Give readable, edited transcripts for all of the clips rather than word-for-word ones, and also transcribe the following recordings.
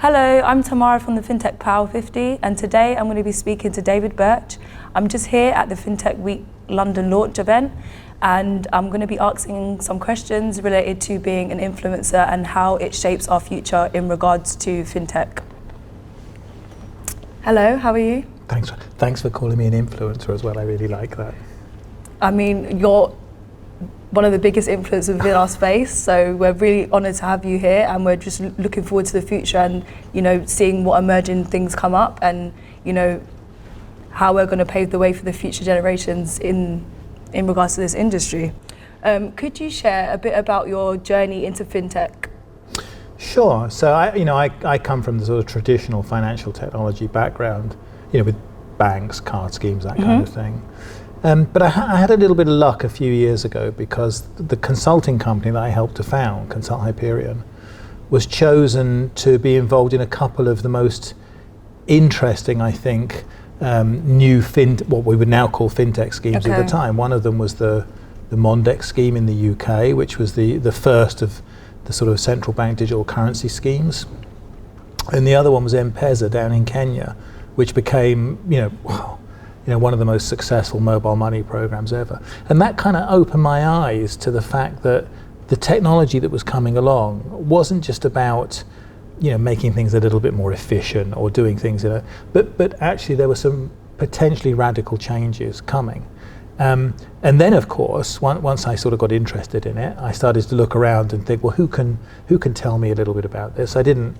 Hello, I'm Tamara from the Fintech Power 50, and today I'm going to be speaking to David Birch. I'm just here at the Fintech Week London launch event, and I'm going to be asking some questions related to being an influencer and how it shapes our future in regards to fintech. Hello, how are you? Thanks for calling me an influencer as well. I really like that. I mean, you're one of the biggest influencers within our space, so we're really honoured to have you here, and we're just looking forward to the future and, you know, seeing what emerging things come up and, you know, how we're going to pave the way for the future generations in regards to this industry. Could you share a bit about your journey into fintech? Sure. So I come from the sort of traditional financial technology background, with banks, card schemes, that kind of thing. But I had a little bit of luck a few years ago because the consulting company that I helped to found, Consult Hyperion, was chosen to be involved in a couple of the most interesting, I think, new what we would now call fintech schemes at the time. One of them was the Mondex scheme in the UK, which was the first of the sort of central bank digital currency schemes. And the other one was M-Pesa down in Kenya, which became, one of the most successful mobile money programs ever. And that kind of opened my eyes to the fact that the technology that was coming along wasn't just about, making things a little bit more efficient or doing things, but actually there were some potentially radical changes coming. And then, of course, once I sort of got interested in it, I started to look around and think, well, who can tell me a little bit about this? I didn't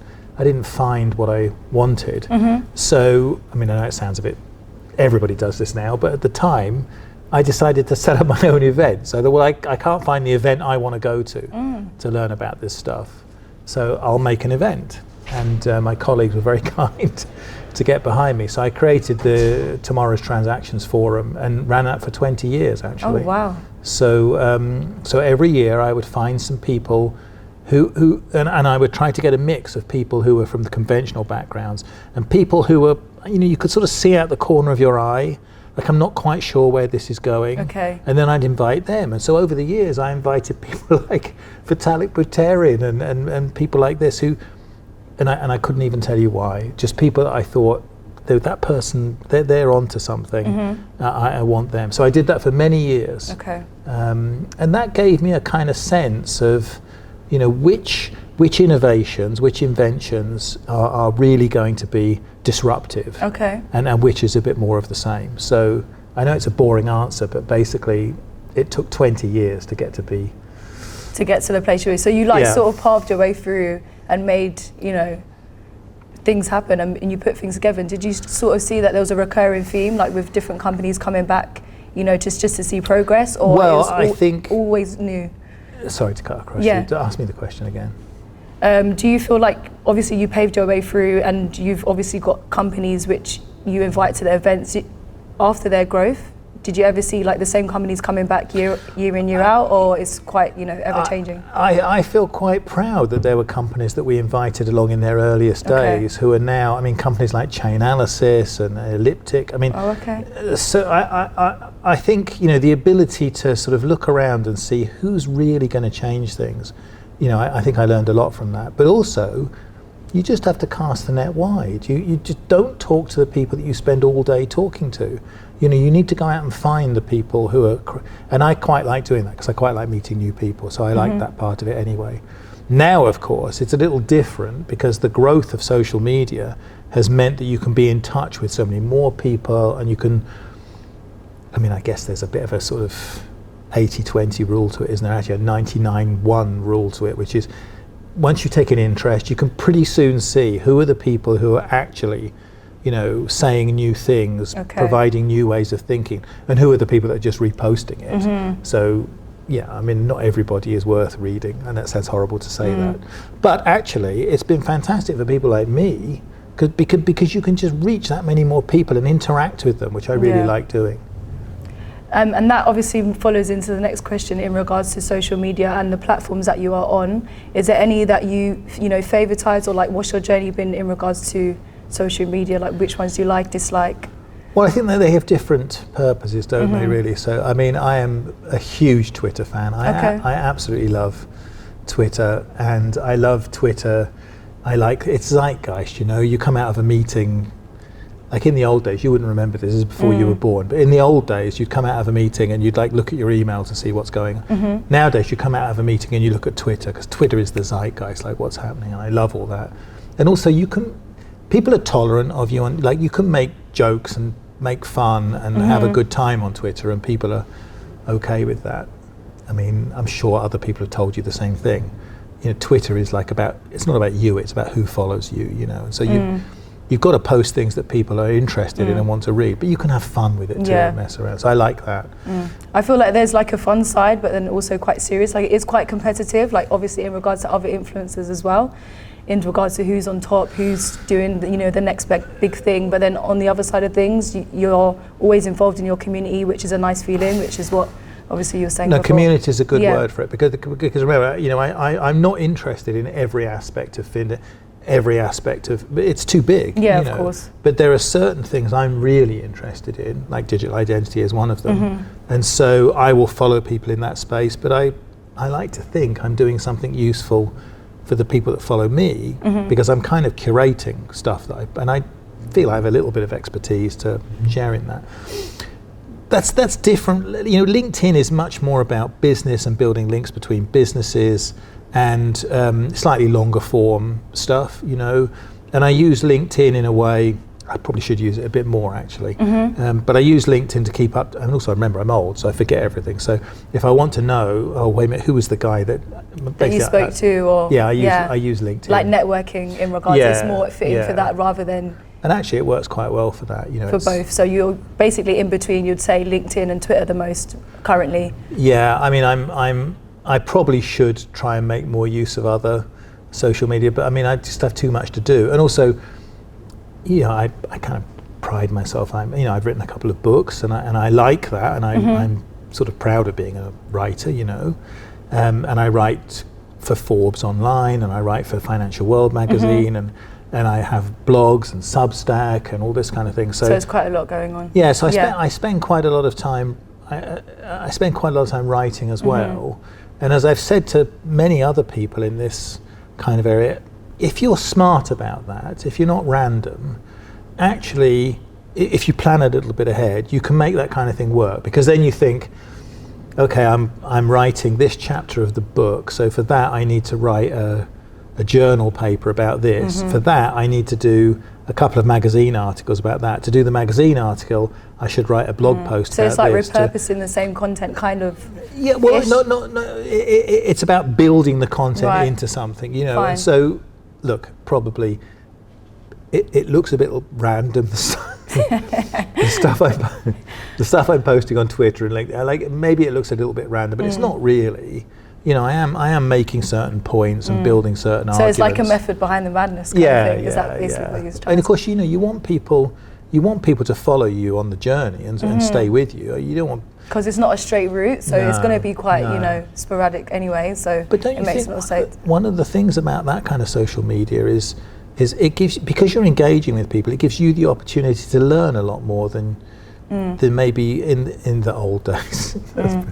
find what I wanted. So, I know it sounds a bit, everybody does this now, but at the time, I decided to set up my own event. So that, I can't find the event I want to go to learn about this stuff. So I'll make an event. And my colleagues were very kind to get behind me. So I created the Tomorrow's Transactions Forum and ran that for 20 years, actually. Oh, wow. So every year I would find some people who and I would try to get a mix of people who were from the conventional backgrounds and people who were, you could sort of see out the corner of your eye, like, I'm not quite sure where this is going. Okay. And then I'd invite them. And so over the years, I invited people like Vitalik Buterin and people like this who, and I couldn't even tell you why, just people that I thought, that person, they're onto something. I want them. So I did that for many years. Okay. And that gave me a kind of sense of, which innovations, which inventions are really going to be disruptive, and which is a bit more of the same. So I know it's a boring answer, but basically it took 20 years to get to the place you're. So you sort of paved your way through and made things happen, and you put things together. And did you sort of see that there was a recurring theme, like with different companies coming back, just to see progress, or I think always new? Sorry to cut across you. Ask me the question again. Do you feel like, obviously you paved your way through and you've obviously got companies which you invite to the events after their growth? Did you ever see like the same companies coming back year in, year out, or it's quite, ever changing? I feel quite proud that there were companies that we invited along in their earliest days who are now, companies like Chainalysis and Elliptic. So I think, the ability to sort of look around and see who's really going to change things, I think I learned a lot from that. But also, you just have to cast the net wide. You just don't talk to the people that you spend all day talking to. You need to go out and find the people who are, and I quite like doing that because I quite like meeting new people, so I like that part of it anyway. Now, of course, it's a little different because the growth of social media has meant that you can be in touch with so many more people, and you can, I guess there's a bit of a sort of 80-20 rule to it, isn't there? Actually, a 99-1 rule to it, which is once you take an interest, you can pretty soon see who are the people who are actually, saying new things, providing new ways of thinking, and who are the people that are just reposting it. So, not everybody is worth reading, and that sounds horrible to say that. But actually, it's been fantastic for people like me, because you can just reach that many more people and interact with them, which I really like doing. And that obviously follows into the next question in regards to social media and the platforms that you are on. Is there any that you favoritize, or like what's your journey been in regards to social media? Like which ones do you like, dislike? Well, I think that they have different purposes, don't they, really? So, I am a huge Twitter fan. I absolutely love Twitter, and I love Twitter it's zeitgeist, you know. You come out of a meeting, like in the old days, you wouldn't remember this is before you were born, but in the old days you'd come out of a meeting and you'd like look at your emails and see what's going on. Nowadays you come out of a meeting and you look at Twitter, because Twitter is the zeitgeist, like what's happening, and I love all that. And also people are tolerant of you, and like you can make jokes and make fun and have a good time on Twitter, and people are okay with that. I mean, I'm sure other people have told you the same thing. You know, Twitter is like it's not about you, it's about who follows you, you know. And so you've got to post things that people are interested in and want to read, but you can have fun with it too and mess around. So I like that. I feel like there's like a fun side, but then also quite serious. Like it is quite competitive, like obviously in regards to other influencers as well, in regards to who's on top, who's doing the next big thing. But then on the other side of things, you're always involved in your community, which is a nice feeling, which is what obviously you're saying. No, before. community is a good word for it, because remember, you know, I'm not interested in every aspect of Fintech, it's too big. Yeah, of course. But there are certain things I'm really interested in, like digital identity is one of them. And so I will follow people in that space, but I like to think I'm doing something useful for the people that follow me, because I'm kind of curating stuff and I feel I have a little bit of expertise to share in that. That's different. You know, LinkedIn is much more about business and building links between businesses and slightly longer form stuff, you know. And I use LinkedIn in a way, I probably should use it a bit more actually, but I use LinkedIn to keep up, and also remember I'm old, so I forget everything. So if I want to know, oh wait a minute, who was the guy that you spoke to, or I use LinkedIn. Like networking in regards, it's more fitting for that rather than. And actually it works quite well for that, you know. For both, so you're basically in between, you'd say LinkedIn and Twitter the most currently. Yeah, I mean I probably should try and make more use of other social media, but I mean I just have too much to do. And also, you know, I kind of pride myself. I've written a couple of books, and I like that, and I'm sort of proud of being a writer, you know. And I write for Forbes online, and I write for Financial World magazine, and I have blogs and Substack and all this kind of thing. So there's quite a lot going on. Yeah, so I spend quite a lot of time. I spend quite a lot of time writing as well. And as I've said to many other people in this kind of area, if you're smart about that, if you're not random, actually, if you plan a little bit ahead, you can make that kind of thing work, because then you think, okay, I'm writing this chapter of the book, so for that I need to write a journal paper about this. For that I need to do a couple of magazine articles about that. To do the magazine article, I should write a blog post so about it's like this. Repurposing the same content, kind of. Yeah, well, no. It's about building the content into something, you know. Fine. And so, look, probably it looks a bit random. The stuff I'm posting on Twitter and LinkedIn, like maybe it looks a little bit random, but it's not really. You know, I am making certain points and building certain arguments. So it's like a method behind the madness kind of thing. Is that basically what you're trying? And of course, you know, you want people to follow you on the journey and stay with you. You don't want, because it's not a straight route, so it's going to be quite you know, sporadic anyway. So but don't it you makes think no sense. One of the things about that kind of social media is it gives, because you're engaging with people, it gives you the opportunity to learn a lot more than maybe in the old days.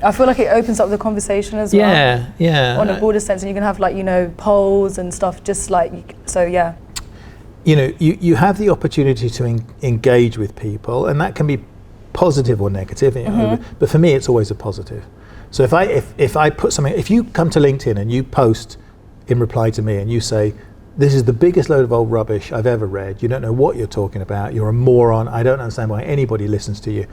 I feel like it opens up the conversation as well. Yeah. On a broader sense, and you can have, like, you know, polls and stuff, just like, so yeah. You know, you have the opportunity to engage with people, and that can be positive or negative, you know, but for me it's always a positive. So if I put something, if you come to LinkedIn and you post in reply to me and you say, this is the biggest load of old rubbish I've ever read, you don't know what you're talking about, you're a moron, I don't understand why anybody listens to you,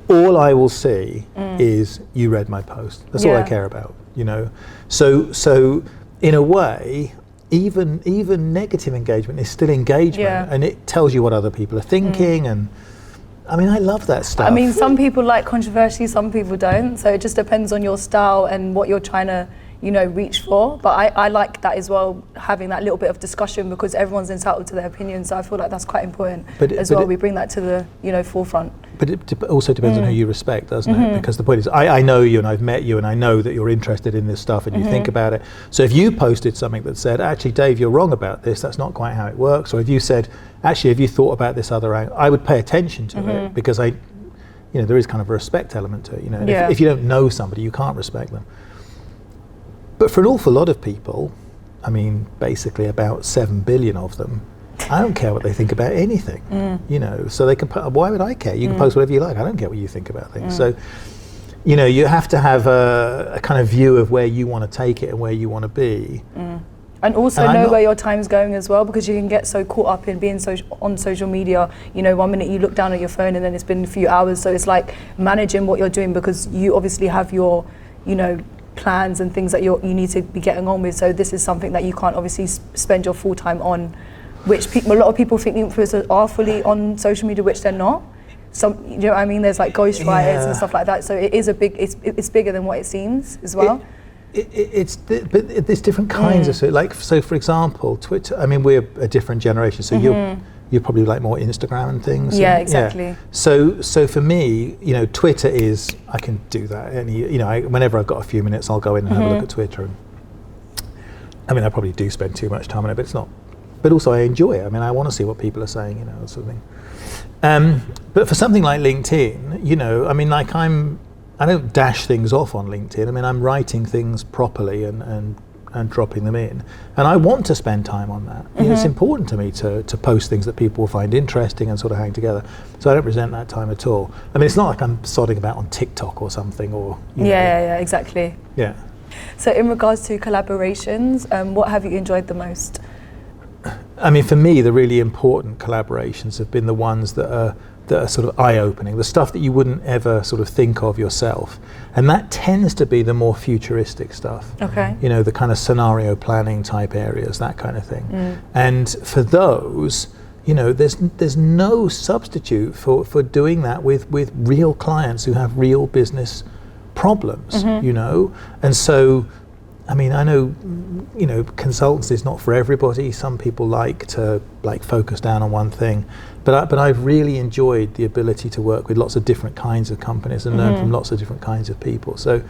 all I will see is you read my post. That's all I care about, you know. So in a way, even negative engagement is still engagement, and it tells you what other people are thinking, and I mean, I love that stuff. I mean, some people like controversy, some people don't, so it just depends on your style and what you're trying to, you know, reach for. But I like that as well, having that little bit of discussion, because everyone's entitled to their opinion, so I feel like that's quite important as well. We bring that to the, you know, forefront. But it also depends on who you respect, doesn't it? Because the point is, I know you and I've met you and I know that you're interested in this stuff and you think about it. So if you posted something that said, actually, Dave, you're wrong about this, that's not quite how it works, or if you said, actually, have you thought about this other angle, I would pay attention to it, because you know, there is kind of a respect element to it, you know. And if you don't know somebody, you can't respect them. But for an awful lot of people, I mean, basically about 7 billion of them. I don't care what they think about anything, you know, so they can why would I care? You can post whatever you like. I don't care what you think about things. So, you know, you have to have a kind of view of where you want to take it and where you want to be. And also know where your time's going as well, because you can get so caught up in being on social media. You know, one minute you look down at your phone and then it's been a few hours. So it's like managing what you're doing, because you obviously have your, you know, plans and things that you need to be getting on with. So this is something that you can't obviously spend your full time on, which a lot of people think influencers are fully on social media, which they're not. Some, you know what I mean? There's like ghostwriters and stuff like that. So it is it's bigger than what it seems as well. But there's different kinds of so for example, Twitter. I mean, we're a different generation, so you're probably like more Instagram and things. Yeah, exactly. Yeah. So for me, you know, Twitter is, I can do that. You know, whenever I've got a few minutes, I'll go in and have a look at Twitter. And I mean, I probably do spend too much time on it, but it's not. But also, I enjoy it. I mean, I want to see what people are saying, you know, that sort of thing. But for something like LinkedIn, you know, I mean, like I don't dash things off on LinkedIn. I mean, I'm writing things properly and dropping them in. And I want to spend time on that. You know, it's important to me to post things that people will find interesting and sort of hang together. So I don't resent that time at all. I mean, it's not like I'm sodding about on TikTok or something, or, you know. Yeah, exactly. Yeah. So in regards to collaborations, what have you enjoyed the most? I mean, for me, the really important collaborations have been the ones that are sort of eye-opening, the stuff that you wouldn't ever sort of think of yourself. And that tends to be the more futuristic stuff. Okay. You know, the kind of scenario planning type areas, that kind of thing. And for those, you know, there's no substitute for doing that with real clients who have real business problems, you know? And so, I mean, I know, you know, consultancy is not for everybody. Some people like to focus down on one thing, but I've really enjoyed the ability to work with lots of different kinds of companies and learn from lots of different kinds of people. So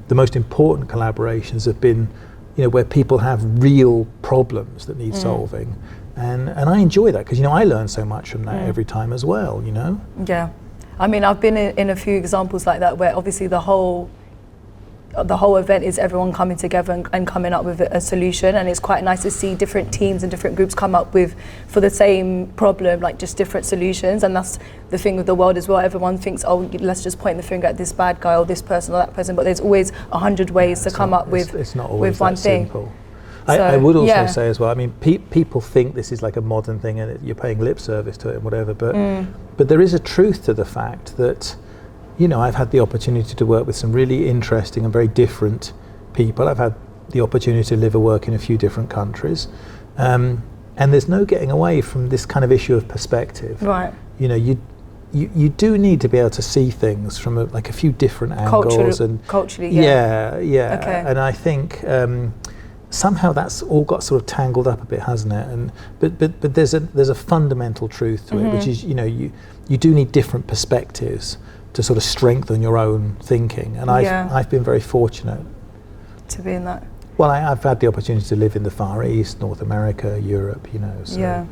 the most important collaborations have been, you know, where people have real problems that need solving, and I enjoy that, because, you know, I learn so much from that every time as well, you know. Yeah, I mean, I've been in a few examples like that where obviously the whole event is everyone coming together and coming up with a solution, and it's quite nice to see different teams and different groups come up with, for the same problem, like just different solutions. And that's the thing with the world as well. Everyone thinks, oh, let's just point the finger at this bad guy or this person or that person, but there's always 100 ways to come up with it's not always with one that thing. Simple. I would also say as well, I mean, people think this is like a modern thing and you're paying lip service to it and whatever, but there is a truth to the fact that, you know, I've had the opportunity to work with some really interesting and very different people. I've had the opportunity to live and work in a few different countries. And there's no getting away from this kind of issue of perspective. Right. You know, you do need to be able to see things from a few different angles. Culturally, yeah. Okay. And I think somehow that's all got sort of tangled up a bit, hasn't it? And but there's a fundamental truth to it, which is, you know, you do need different perspectives to sort of strengthen your own thinking, and I've been very fortunate to be in that. Well, I've had the opportunity to live in the Far East, North America, Europe, you know. So. Yeah.